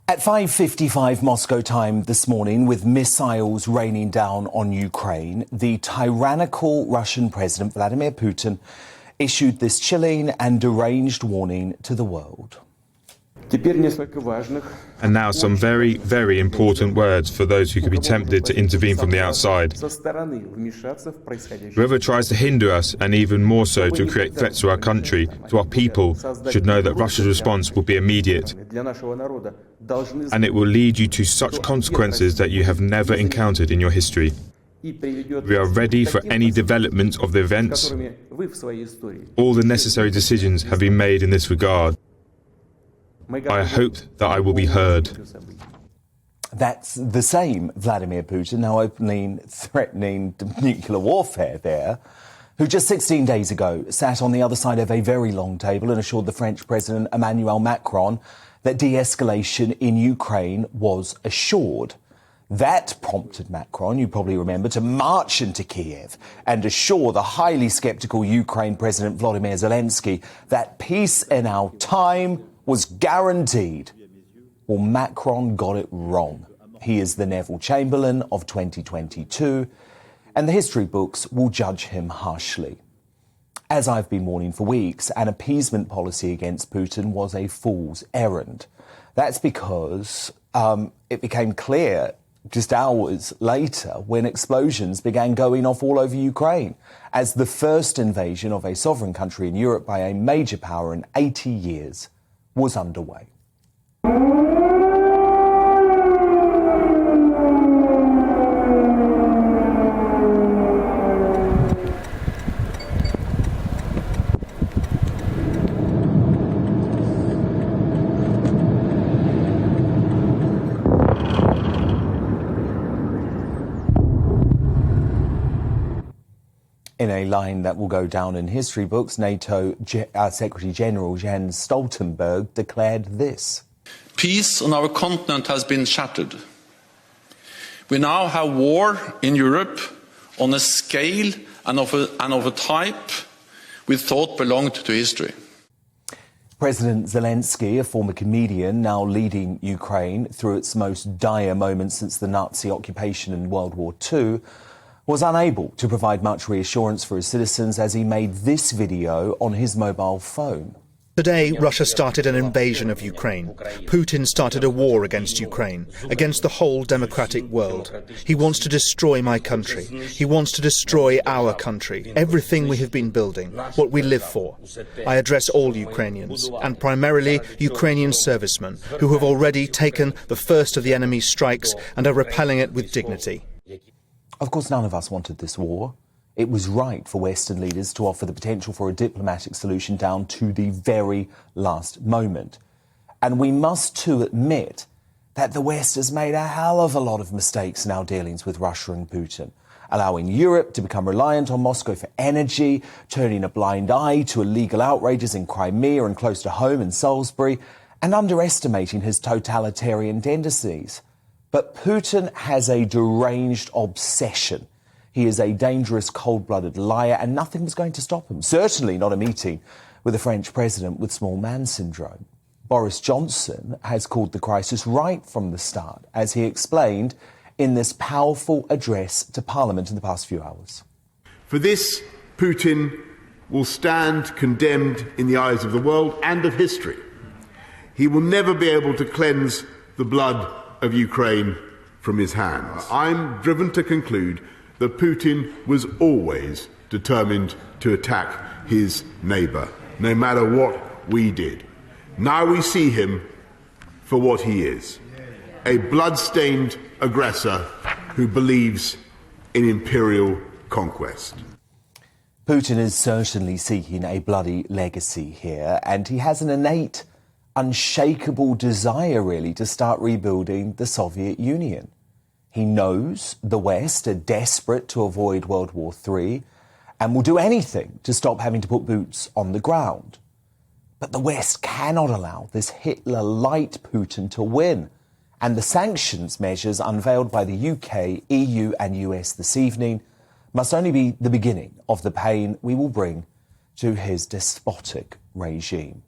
At 5:55 Moscow time this morning, with missiles raining down on Ukraine, the tyrannical Russian President Vladimir Putin issued this chilling and deranged warning to the world. And now some very, very important words for those who could be tempted to intervene from the outside. Whoever tries to hinder us, and even more so to create threats to our country, to our people, should know that Russia's response will be immediate. And it will lead you to such consequences that you have never encountered in your history. We are ready for any development of the events. All the necessary decisions have been made in this regard. I hope that I will be heard. That's the same Vladimir Putin, now openly threatening nuclear warfare there, who just 16 days ago sat on the other side of a very long table and assured the French President Emmanuel Macron that de-escalation in Ukraine was assured. That prompted Macron, you probably remember, to march into Kiev and assure the highly sceptical Ukraine President Volodymyr Zelensky that peace in our time was guaranteed. Well, Macron got it wrong. He is the Neville Chamberlain of 2022, and the history books will judge him harshly. As I've been warning for weeks, an appeasement policy against Putin was a fool's errand. That's because it became clear just hours later when explosions began going off all over Ukraine as the first invasion of a sovereign country in Europe by a major power in 80 years was underway. In a line that will go down in history books, NATO Secretary General Jens Stoltenberg declared this. Peace on our continent has been shattered. We now have war in Europe on a scale and of a type we thought belonged to history. President Zelensky, a former comedian now leading Ukraine through its most dire moments since the Nazi occupation in World War II, was unable to provide much reassurance for his citizens as he made this video on his mobile phone. Today, Russia started an invasion of Ukraine. Putin started a war against Ukraine, against the whole democratic world. He wants to destroy my country. He wants to destroy our country, everything we have been building, what we live for. I address all Ukrainians, and primarily Ukrainian servicemen, who have already taken the first of the enemy's strikes and are repelling it with dignity. Of course, none of us wanted this war. It was right for Western leaders to offer the potential for a diplomatic solution down to the very last moment. And we must too admit that the West has made a hell of a lot of mistakes in our dealings with Russia and Putin, allowing Europe to become reliant on Moscow for energy, turning a blind eye to illegal outrages in Crimea and close to home in Salisbury, and underestimating his totalitarian tendencies. But Putin has a deranged obsession. He is a dangerous, cold-blooded liar, and nothing was going to stop him. Certainly not a meeting with a French president with small man syndrome. Boris Johnson has called the crisis right from the start, as he explained in this powerful address to Parliament in the past few hours. For this, Putin will stand condemned in the eyes of the world and of history. He will never be able to cleanse the blood of Ukraine from his hands. I'm driven to conclude that Putin was always determined to attack his neighbour, no matter what we did. Now we see him for what he is, a blood-stained aggressor who believes in imperial conquest. Putin is certainly seeking a bloody legacy here, and he has an innate, unshakable desire, really, to start rebuilding the Soviet Union. He knows the West are desperate to avoid World War III and will do anything to stop having to put boots on the ground. But the West cannot allow this Hitler-light Putin to win. And the sanctions measures unveiled by the UK, EU and US this evening must only be the beginning of the pain we will bring to his despotic regime.